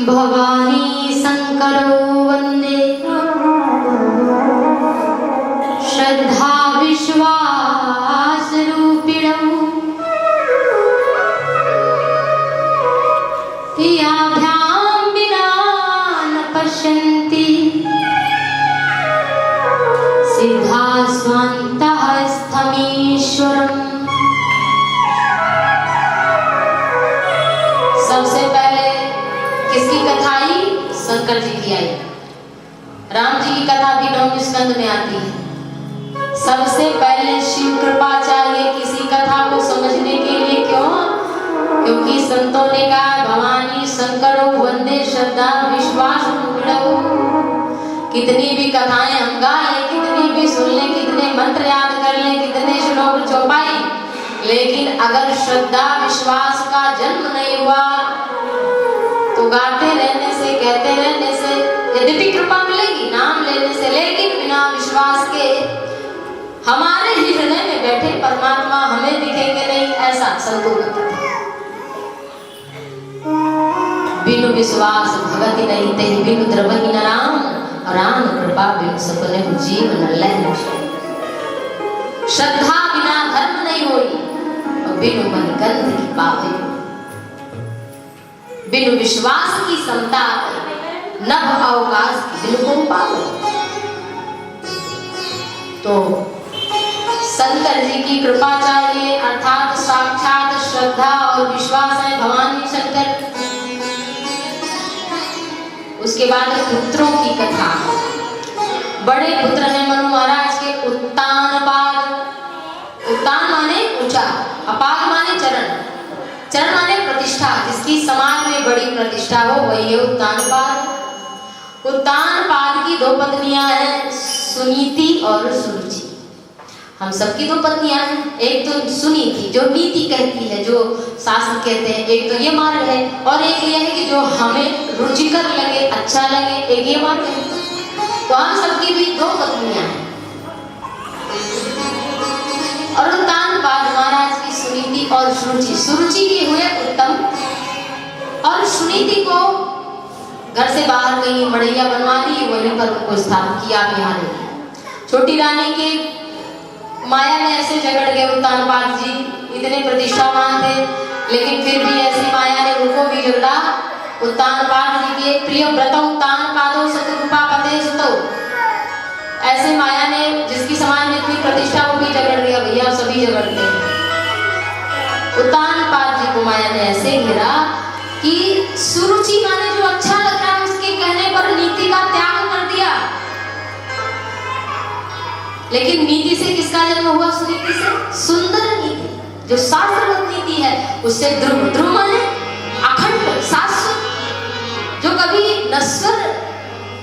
भवानी शंकरो वंदे श्रद्धा विश्वास रूपिणौ याभ्यां विना न पश्यन्ति सिद्धा स्वान्तः स्थमीश्वरम्। सबसे पहले किसकी कथा आई? शंकर जी की आई। राम जी की कथा भी 9वें स्कंद में आती है। सबसे पहले शिव कृपा चाहिए किसी कथा को समझने के लिए। क्यों? क्योंकि संतों ने कहा भवानी शंकरो वंदे श्रद्धा विश्वास रूपिणौ। कितनी भी कथाएं हम गा लें, कितनी भी सुन लें, कितने मंत्र याद कर लें, कितने श्लोक चौपाई, लेकिन अगर श्रद्धा विश्वास का जन्म नहीं हुआ तो गाते रहने से, कहते रहने से यद्यपि कृपा मिलेगी, नाम लेने से, लेकिन बिना विश्वास के हमारे ही हृदय में बैठे परमात्मा हमें दिखेंगे नहीं। ऐसा संतों का कथन। बिनु विश्वास भगति नहीं तेहि बिनु द्रवहि न राम, राम कृपा बिनु सपने जीवन लहन। श्रद्धा बिना धर्म नहीं होई और बिनु मन गंध की पावे। बिनु विश्वास की समता नभ अवकाश बिनु को पावे। तो शंकर जी की कृपा चाहिए, अर्थात साक्षात श्रद्धा और विश्वास है भवानी शंकर। उसके बाद पुत्रों की कथा। बड़े पुत्र हैं मनु महाराज के उत्तानपाद। उत्तान माने ऊंचा, अपाद माने चरण, चरण माने प्रतिष्ठा। जिसकी समाज में बड़ी प्रतिष्ठा हो वही है उत्तानपाद। उत्तानपाद की 2 पत्नियां हैं, सुनीति और सुरुचि। हम सबकी 2 पत्नियां हैं। एक तो सुनीति जो नीति कहती है, जो शास्त्र कहते हैं, एक तो ये मार्ग है, और एक ये है कि जो हमें रुचिकर लगे, अच्छा लगे, एक ये मार्ग है। तो हम सबकी भी 2 पत्नियां हैं। और उत्तानपाद महाराज की सुनीति और सुरुचि। सुरुचि के हुए उत्तम और सुनीति को घर से बाहर कहीं मड़ैया बनवा दी, वहीं पर उनको स्थापित किया बिहार में। छोटी रानी के माया में ऐसे झगड़ गए उत्तानपाद जी, इतने प्रतिष्ठावान थे, लेकिन फिर भी ऐसी माया ने उनको भी झगड़ा। उत्तानपाद जी के प्रिय व्रतौ उत्तानपादो सतरूपा पते सुतौ। ऐसे माया ने, जिसकी समाज में इतनी प्रतिष्ठा, वो भी झगड़ गया। भैया सभी झगड़ गए। उत्तानपाद जी को माया ने ऐसे घेरा कि सुरुचि माने जो अच्छा लग रहा है उसके कहने पर नीति का त्याग कर दिया। लेकिन नीति से किसका जन्म हुआ? सुनीति से। सुंदर नीति जो शास्त्रवत नीति है, उससे ध्रुव, ध्रुव माने अखंड शाश्वत, जो कभी नश्वर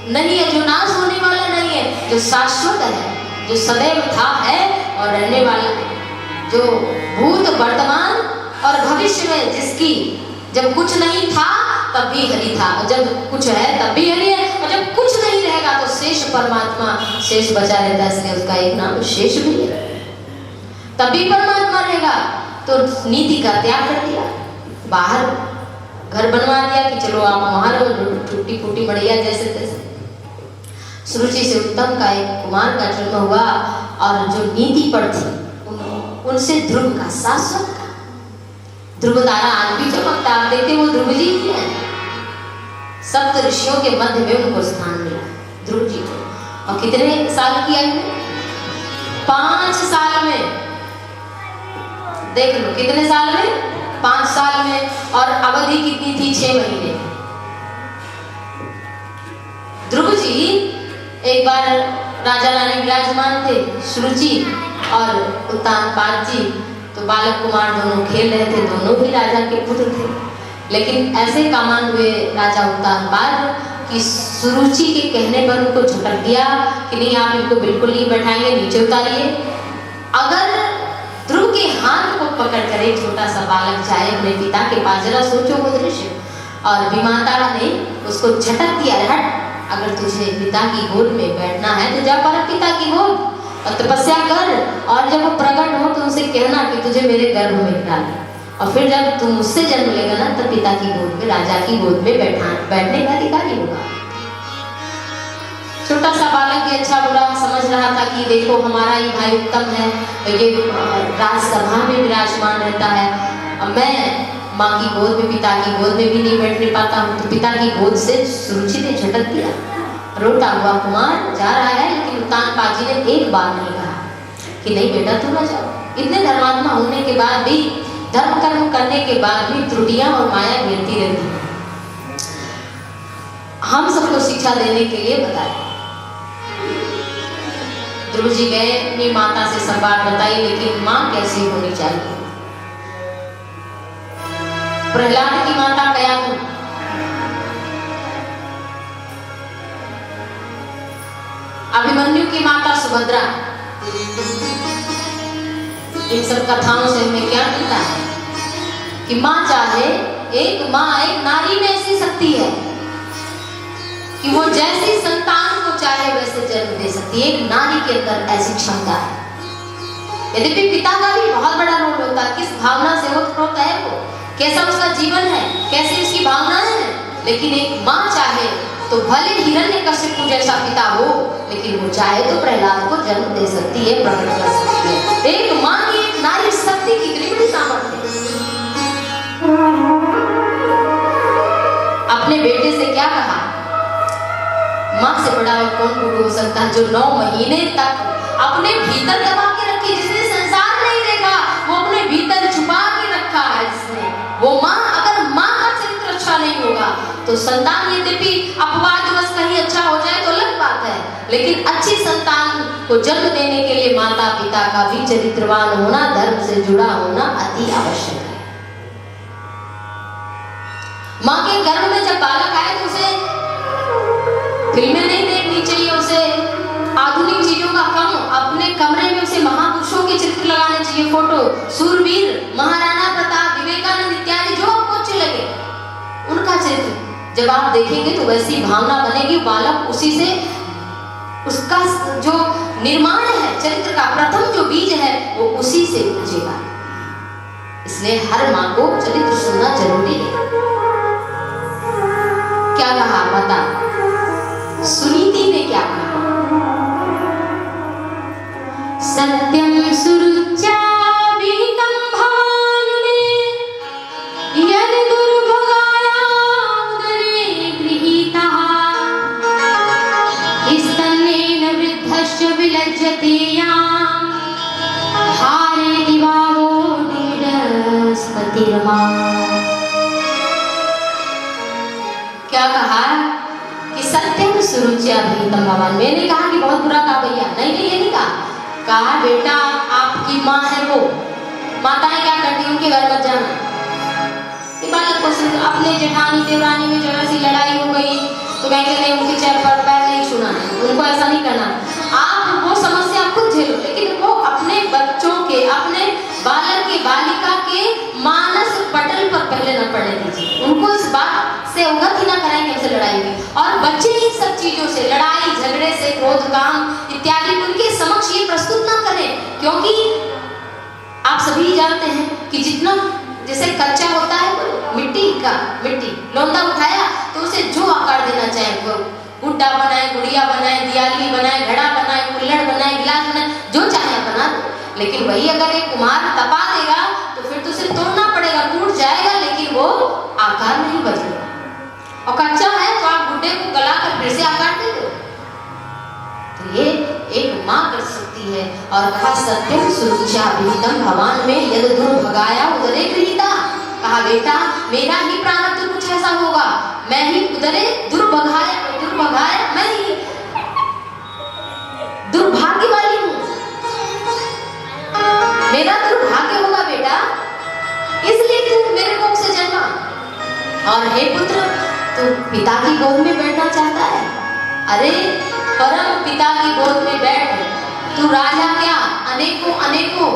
नहीं है, जो नाश होने वाला नहीं है, जो शाश्वत है, जो सदैव था, है और रहने वाला है, जो भूत वर्तमान और भविष्य में, जिसकी जब कुछ नहीं था तब भी हरि था, जब कुछ है तब भी हरि है, और जब कुछ नहीं रहेगा तो शेष परमात्मा शेष बचा रहता है। इसलिए उसका एक नाम शेष भी है। तभी परमात्मा रहेगा। तो नीति का त्याग कर दिया, बाहर घर बनवा दिया कि चलो आप वहां रहो, टूटी फूटी मड़ैया जैसे तैसे। सुरुचि से उत्तम का एक कुमार का जन्म हुआ, और जो नीति पर थी उनसे ध्रुव का, शाश्वत का, ध्रुव तारा आज भी चमकता। आप देखते वो ध्रुव जी ही है। सप्त ऋषियों के मध्य में उनको स्थान मिला ध्रुव जी को। और कितने साल की आयु में? 5 साल में। देख लो कितने साल में? 5 साल में। और अवधि कितनी थी? 6 महीने। ध्रुव जी एक बार राजा रानी विराजमान थे, सुरुचि और उत्तानपाद जी। तो बालक कुमार दोनों खेल रहे थे, दोनों भी राजा के पुत्र थे। लेकिन ऐसे कामान हुए राजा उत्तानपाद कि सुरुचि के कहने पर उनको झटक दिया कि नहीं, आप इनको बिल्कुल नहीं बैठाएंगे, नीचे उतारिए। अगर ध्रुव के हाथ को पकड़ कर एक छोटा सा बालक जाए अपने पिता के पास, जरा सोचो वो दृश्य। और विमाता ने उसको झटक दिया, हट, अगर तुझे पिता की गोद में बैठना है तो जा पर पिता की गोद और तपस्या कर, और जब वो प्रकट हो तो उसे कहना कि तुझे मेरे गर्भ में डाल। और फिर जब तू मुझसे जन्म लेगा ना, तब पिता की गोद में, राजा की गोद में बैठने का अधिकारी होगा। छोटा सा बालक भी अच्छा बुरा समझ रहा था कि देखो हमारा ही भाई उत्तम है, ये राजसभा में विराजमान रहता है, अब मैं माँ की गोद में, पिता की गोद में भी नहीं बैठने पाता हूँ। तो पिता की गोद से सुरुचि ने झटक दिया। रोता हुआ कुमार जा रहा है, लेकिन उत्तानपाद जी ने एक बार नहीं कहा कि नहीं बेटा तुम न जाओ। इतने धर्मात्मा होने के बाद भी, धर्म कर्म करने के बाद भी त्रुटियां और माया गिरती रहती है। हम सबको शिक्षा देने के लिए बताए। ध्रुव जी गए, अपनी माता से सब बात बताई, लेकिन माँ कैसी होनी चाहिए। प्रहलाद की माता कयाधु, अभिमन्यु की माता सुभद्रा। इन सब कथाओं से हमें क्या मिलता है कि माँ चाहे, एक माँ, एक नारी में ऐसी शक्ति है कि वो जैसी संतान को चाहे वैसे जन्म दे सकती है। एक नारी के अंदर ऐसी क्षमता है। यद्यपि पिता का भी बहुत बड़ा रोल होता है, किस भावना से ओतप्रोत है वो, कैसा उसका जीवन है, कैसी उसकी भावनाएं हैं। लेकिन एक माँ चाहे तो भले हिरण्यकशिपु जैसा पिता हो, लेकिन वो चाहे तो प्रहलाद को जन्म दे सकती है, प्रकट कर सकती है। एक माँ की, एक नारी शक्ति की कितनी सामर्थ्य। अपने बेटे से क्या कहा, माँ से बड़ा और कौन गुरु हो सकता है, जो 9 महीने तक अपने भीतर दबा के रखी, जिसने संसार नहीं देखा वो अपने भीतर छुपा के रखा है जिसने, वो माँ। अगर माँ का चरित्र अच्छा नहीं होगा तो संतान यद्यपि अपवादवश कहीं अच्छा हो जाए तो अलग बात है, लेकिन अच्छी संतान को जन्म देने के लिए माता पिता का भी चरित्रवान होना, धर्म से जुड़ा होना अति आवश्यक है। माँ के गर्भ में जब बालक आए तो उसे फिल्में नहीं देखनी चाहिए, उसे आधुनिक चीजों का कम, अपने कमरे में उसे महापुरुषों के चित्र लगाने चाहिए, फोटो, सूरवीर, महाराणा प्रताप, विवेकानंद इत्यादि जो आपको अच्छे लगे उनका चरित्र जब आप देखेंगे तो वैसी भावना बनेगी। बालक उसी से, उसका जो निर्माण है चरित्र का, प्रथम जो बीज है वो उसी से उपजेगा। इसलिए हर माँ को चरित्र सुनना जरूरी है। क्या कहा माता सुनीति ने, क्या कहा, सत्यम सुरुचा विहितं भवान में यदि दुर्भगाया उदरे गृहीतः स्तनेन वृद्धश्च विलज्जते यां धारयति भावो नीडस्पतिर्मा। क्या कहा कि सत्यम सुरुच्या विहितं भवान। मैंने कहा कि बहुत बुरा कहा भैया, नहीं नहीं ये नहीं कहा बेटा आपकी माँ है वो। माताएं क्या करती हैं, उनके घर मत जाना। बालक को अपने जेठानी देवरानी में जरा सी लड़ाई हो गई तो कहेंगे नहीं उनके चेहरे पर पैर नहीं छूना है, उनको ऐसा नहीं करना। आप वो समस्या खुद झेलो, लेकिन वो अपने बच्चों के, अपने बालक के, बालिका के मानस पटल पर पहले न पड़ने दीजिए। उनको इस बात से अवगत ही ना कराएं कि हमसे लड़ाई हुई। और बच्चे इन सब चीजों से, लड़ाई झगड़े से, क्रोध काम इत्यादि उनके समक्ष ये प्रस्तुत ना करें, क्योंकि आप सभी जानते हैं कि जितना जैसे कच्चा होता है मिट्टी लोंदा उठाया तो उसे जो आकार देना चाहे, वो गुड्डा बनाए, गुड़िया बनाए, दियाली बनाए, घड़ा बनाए, कुल्हड़ बनाए, गिलास बनाए, जो चाहे बना दो। लेकिन वही अगर एक कुम्हार तपा देगा तो फिर तो उसे तोड़ना पड़ेगा, टूट जाएगा, लेकिन वो आकार नहीं बदलेगा। और कच्चा है तो आप गुड्डे को गला कर फिर से आकार दे दो। तो ये एक माँ कर सकती है। और कहा सत्यम सुरुच्या विहितं भवान में यद दुर्भगाया उदरे गृहीता। कहा बेटा मेरा ही प्रारब्ध कुछ ऐसा होगा, मैं ही उदरे दुर्भगाया मैं ही दुर्भाग्य वाली हूँ, मेरा दुर्भाग्य होगा बेटा, इसलिए तू मेरे कोख से जन्मा। और हे पुत्र तू पिता की गोद में बैठना चाहता है, अरे परम पिता की गोद में बैठ। तू राजा क्या, अनेकों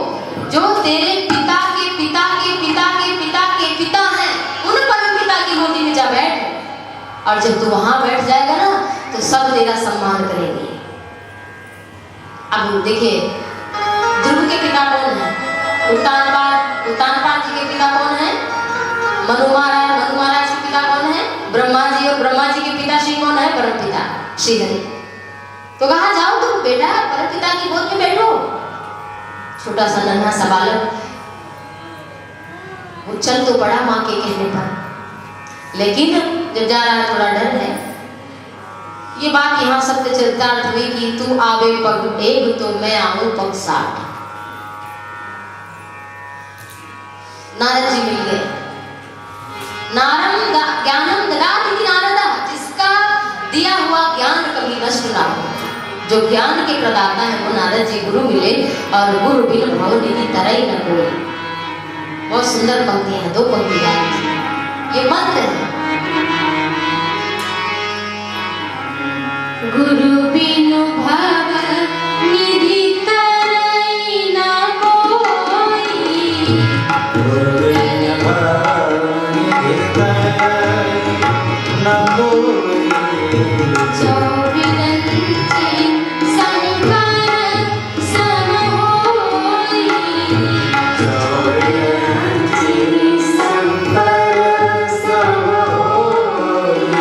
जो तेरे पिता के पिता के पिता के पिता के पिता हैं, उन परम पिता की गोदी में जा बैठ। और जब तू वहां बैठ जाएगा ना तो सब तेरा सम्मान करेंगे। अब देखिए ध्रुव के पिता कौन है, उत्तानपाद जी के पिता कौन है? मनु महाराज। मनु महाराज के पिता कौन है? ब्रह्मा जी। और ब्रह्मा जी के पिता श्री कौन है? परम पिता श्री हरि। तो कहा जाओ तुम बेटा परम पिता की गोद में बैठो। छोटा सा नन्हा सा बालक वो चल तो पड़ा माँ के कहने पर, लेकिन जब जा रहा है थोड़ा डर है। ये बात यहाँ सत्य चरितार्थ हुई कि तू आवे पग एक तो मैं आऊं पग 60। नारद जी मिल गए। नारम ज्ञानम ददाति नारदा, जिसका दिया हुआ ज्ञान कभी नष्ट ना हो, जो ज्ञान के प्रदाता है वो नारद जी गुरु मिले। और गुरु बिन भवनिधि तरई न कोई। बहुत सुंदर पंक्तियां हैं, 2 पंक्ति गाई। ये मंत्र है। गुरु बिनु भव निधि तरई न कोई। गुरु बिनु भव निधि तरई न कोई। जो विरंची संकर सम होई। जो विरंची संकर सम होई।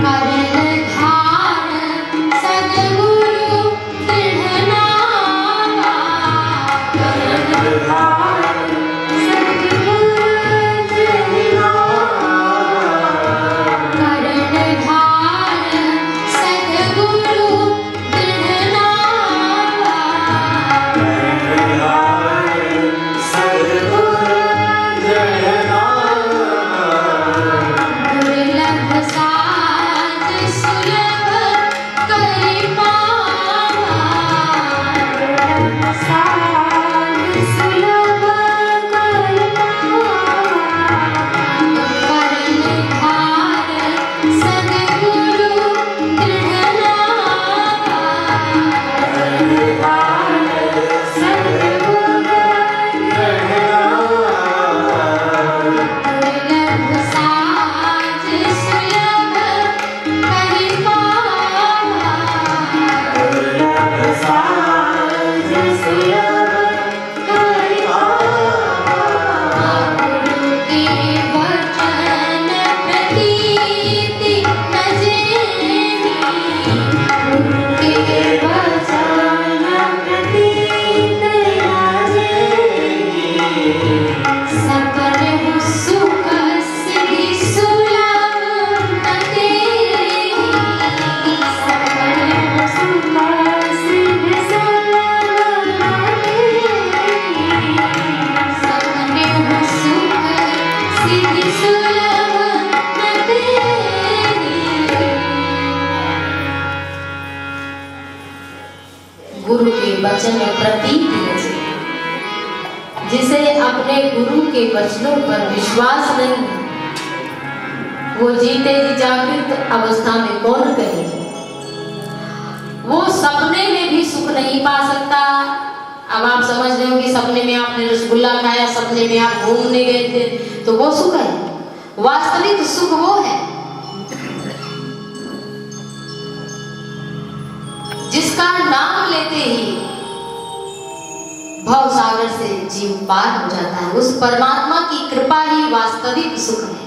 करण धार सद्गुरु दृढ़ नावा। करण धार सद्गुरु दृढ़ नावा। करण धार सद्गुरु दृढ़ नावा। करण धार सद्गुरु दृढ़ नावा। दुर्लभ साज सुलभ करि पावा। दुर्लभ साज सुलभ करि पावा। करण धार सद्गुरु दृढ़ नावा। करण धार सद्गुरु दृढ़ नावा। दुर्लभ साज सुलभ करि पावा। दुर्लभ साज सुलभ करि पावा। गुरु के वचन प्रतीति न जेनी। गुरु के वचन प्रतीति न जेनी। सपन सुख सिद्धि सुलभ न तेरी। सपन सुख सिद्धि सुलभ न तेरी। सपन सुख सिद्धि सुलभ न तेरी। गुरु के वचन प्रतीति न जेनी। जिसे अपने गुरु के वचनों पर विश्वास नहीं, वो जीते जी जागृत अवस्था में कौन कहेगा। वो सपने में भी सुख नहीं पा सकता। अब आप समझ रहे हो कि सपने में आपने रसगुल्ला खाया, सपने में आप घूमने गए थे, तो वो सुख है। वास्तविक सुख वो है जिसका नाम लेते ही भव सागर से जीव पार हो जाता है। उस परमात्मा की कृपा ही वास्तविक सुख है।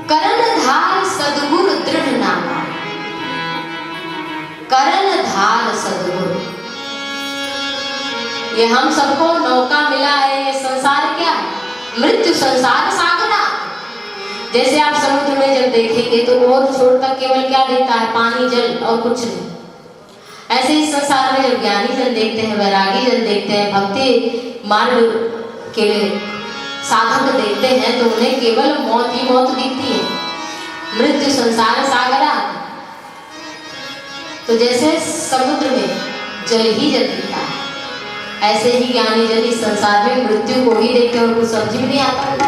करण धार सद्गुरु दृढ़ नावा। करण धार सद्गुरु, ये हम सबको नौका मिला है। ये संसार क्या है? मृत्यु संसार सागरा। जैसे आप समुद्र में जब देखेंगे तो और छोर तक केवल क्या देखता है? पानी, जल और कुछ नहीं। ऐसे ही संसार में जब ज्ञानी जन देखते हैं, वैरागी जन देखते हैं, भक्ति मार्ग के साधक देखते हैं, तो उन्हें केवल मौत ही मौत दिखती है। मृत्यु संसार सागरा। तो जैसे समुद्र में जल ही जल दिखता है, ऐसे ही ज्ञानी जन इस संसार में मृत्यु को ही देखते हैं और कुछ समझ में नहीं आता।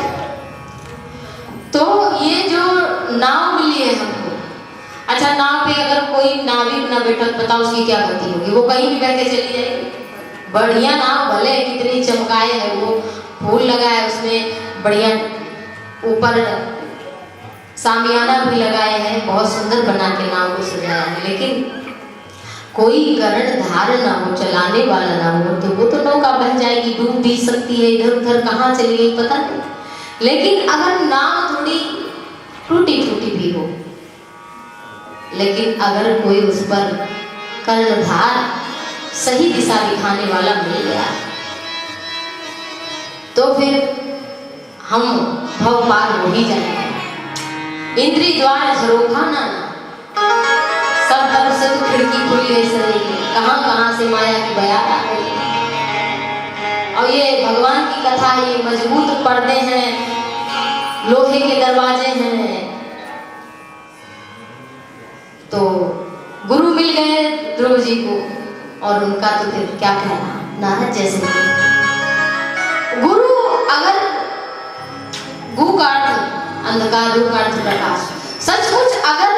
तो ये जो नाव मिली है हमको, अच्छा नाव पे अगर कोई नाविक ना बैठा, बताओ उसकी क्या गति होगी? वो कहीं भी बह के चली जाएगी। बढ़िया नाव भले कितनी चमकाए है, वो फूल लगा है उसमें, बढ़िया ऊपर सामियाना भी लगाए हैं, बहुत सुंदर बना के नाव को सजाया है, लेकिन कोई कर्णधार ना हो, चलाने वाला ना हो, तो वो तो नौका बह जाएगी, डूब भी सकती है, इधर उधर कहाँ चली गई पता नहीं। लेकिन अगर नाव थोड़ी टूटी फूटी भी हो, लेकिन अगर कोई उस पर कर्णधार सही दिशा दिखाने वाला मिल गया, तो फिर हम भव पार हो ही जाएंगे। इंद्रिय द्वार झरोखा ना, सब तरफ से तो खिड़की खुली है शरीर में, कहाँ कहाँ से माया की बयात आ गई। और ये भगवान की कथा है, ये मजबूत पर्दे हैं, लोहे के दरवाजे हैं। तो गुरु मिल गए ध्रुव जी को, और उनका तो फिर क्या कहना, नारद जैसे गुरु। अगर गु का अर्थ अंधकार, रु का अर्थ प्रकाश। सचमुच अगर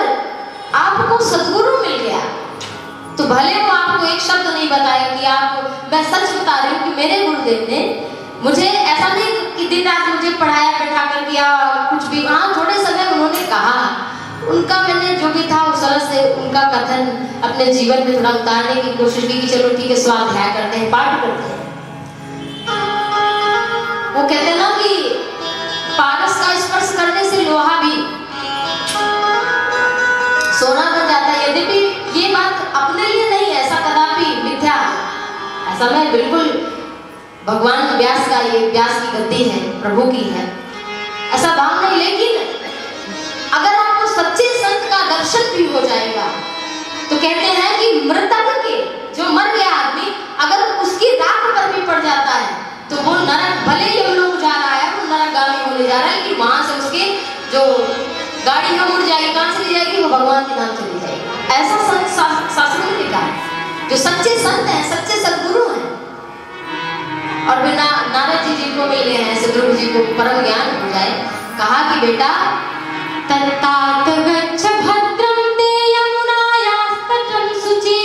आपको सदगुरु मिल गया, तो भले वो आपको एक शब्द नहीं बताया कि आप, मैं सच बता रही हूँ कि मेरे गुरुदेव ने मुझे ऐसा नहीं कि दिन रात मुझे पढ़ाया बैठा कर दिया कुछ भी, हाँ थोड़े समय उन्होंने कहा, उनका मैंने जो भी था उस तरह से उनका कथन अपने जीवन में थोड़ा उतारने की कोशिश की कि चलो ठीक है स्वाध्याय करते हैं, पाठ करते हैं। वो कहते हैं ना कि पारस का स्पर्श करने से लोहा भी सोना बन जाता है। यद्यपि ये बात अपने लिए नहीं है, ऐसा कदापि मिथ्या, ऐसा मैं बिल्कुल, भगवान व्यास का, ये व्यास की गद्दी है, प्रभु की है, ऐसा भाव नहीं। लेकिन अगर आपको सच्चे संत का दर्शन भी हो जाएगा, तो कहते हैं कि मृतक के, जो मर गया आदमी, अगर उसकी राख पर भी पड़ जाता है, तो वो नरक, भले ही हम लोग जा रहा है, वो नरकगामी होने जा रहा है, कि वहां से उसके जो गाड़ी में उड़ जाएगी, कहां चली जाएगी, वो भगवान के नाम चली जाएगी। ऐसा संत शास्त्रों में लिखा है। जो सच्चे संत हैं, सच्चे सदगुरु हैं, और बिना नारद जी जिनको मिल गए हैं, ध्रुव जी को परम ज्ञान हो जाए, कहा कि बेटा तत्तात गच्छ भद्रं ते यमुनायास्तटं शुचि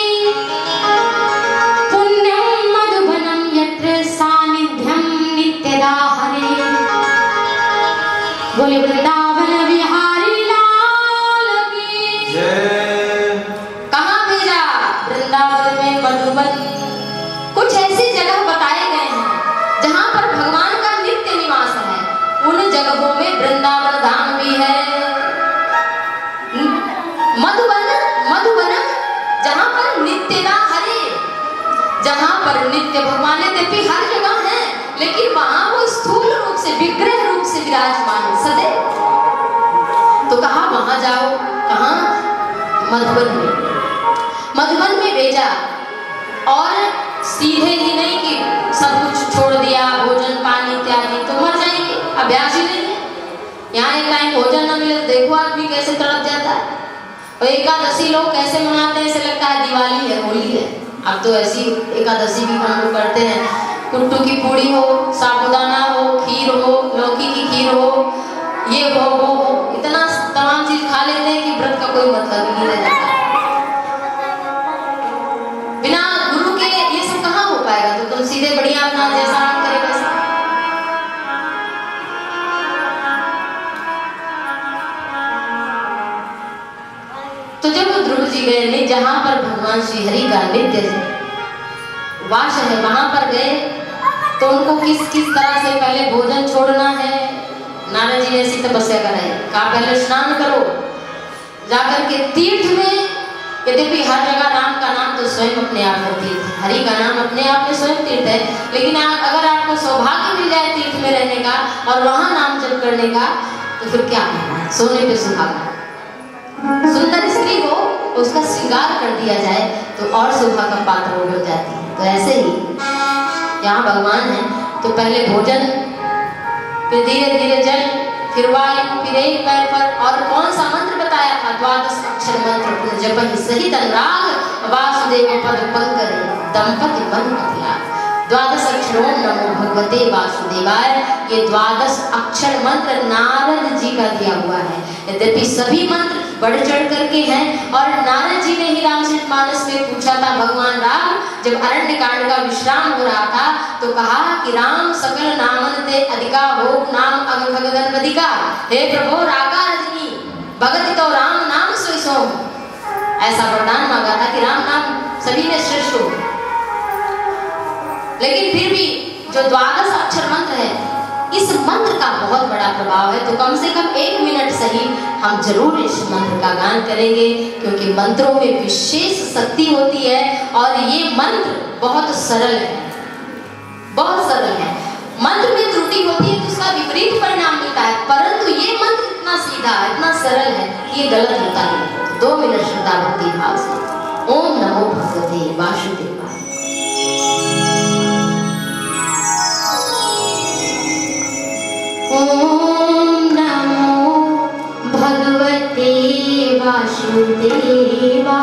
पुण्यं मधुबनं यत्र सानिध्यं नित्यदा हरे। बोले वृंदावन बिहारी लाल की जय। कहाँ भेजा? वृंदावन में, मधुबन। कुछ ऐसी जगह बताए गए हैं जहाँ पर भगवान का नित्य निवास है। उन जगहों में वृंदावन धाम भी है, मधुबन जहाँ पर नित्यदा हरे, जहाँ पर नित्य भगवान देवी हर जगह है, लेकिन वहां वो स्थूल रूप से, विग्रह रूप से विराजमान है सदैव। तो कहा वहां जाओ, कहा? मधुबन में। मधुबन में भेजा, और सीधे ही नहीं कि सब कुछ छोड़ दिया, भोजन पानी इत्यादि, तो मर जाएंगे, अभ्यास ही नहीं है। यहाँ एक टाइम भोजन न मिले, देखो आदमी कैसे तड़प जाता है। और एकादशी लोग कैसे मनाते हैं, ऐसे लगता है दिवाली है, होली है। अब तो ऐसी एकादशी भी हम लोग करते हैं, कुट्टू की पूड़ी हो, साबुदाना हो, खीर हो, लौकी की खीर हो, ये हो वो हो, इतना तमाम चीज खा लेते हैं कि व्रत का कोई मतलब ही नहीं रह जाता। बिना गुरु के ये सब कहाँ हो पाएगा? तो तुम सीधे बढ़िया अपना जैसा काम करे वैसा। तो जब वो ध्रुव जी गए नहीं, जहां पर भगवान श्री हरि का नित्य वास है, वहां पर गए, तो उनको किस किस तरह से पहले भोजन छोड़ना है, नारद जी ने ऐसी तपस्या कराई। कहा पहले स्नान करो, जाकर के तीर्थ में, यद्यपि हर जगह राम का नाम तो स्वयं अपने आप में तीर्थ है, हरि का नाम अपने आप में स्वयं तीर्थ है, लेकिन अगर आपको सौभाग्य मिल जाए तीर्थ में रहने का और वहां नाम जप करने का, तो फिर क्या कहना है, सोने पे सुहागा। सुंदर स्त्री हो, उसका श्रृंगार कर दिया जाए तो और शोभा का पात्र हो जाती है। तो ऐसे ही यहाँ भगवान है, तो पहले भोजन, फिर धीरे धीरे जल, फिर वायु, फिर एक पैर पर, और कौन सा मंत्र बताया था? 12 अक्षर मंत्र जपहि सहित अनुराग वासुदेव पद पंकज दंपति मन अखिलाग। 12 अक्षर ओम नमो भगवते वासुदेवाय, ये 12 अक्षर मंत्र नारद जी का दिया हुआ है। यद्यपि सभी मंत्र बढ़ चढ़ करके हैं, और नारद जी ने ही रामचरितमानस में पूछा था, भगवान राम जब अरण्य कांड का विश्राम हो रहा था, तो कहा कि राम सकल नामन ते अधिका हो नाम अग खग गणपति का। हे प्रभु रागा रजनी भगति तो राम नाम सोई सोम। ऐसा वरदान मांगा था कि राम नाम सभी में श्रेष्ठ हो। लेकिन फिर भी जो 12 अक्षर मंत्र है, इस मंत्र का बहुत बड़ा प्रभाव है। तो कम से कम 1 मिनट सही हम जरूर इस मंत्र का गान करेंगे, क्योंकि मंत्रों में विशेष शक्ति होती है और ये मंत्र बहुत सरल है, बहुत सरल है। मंत्र में त्रुटि होती है तो उसका विपरीत परिणाम मिलता है, परंतु ये मंत्र इतना सीधा, इतना सरल है, ये गलत होता है। 2 मिनट श्रद्धा भक्ति भाव से ओम नमो भगवते वासुदेवाय। ओम नमो भगवते वासुदेवाय।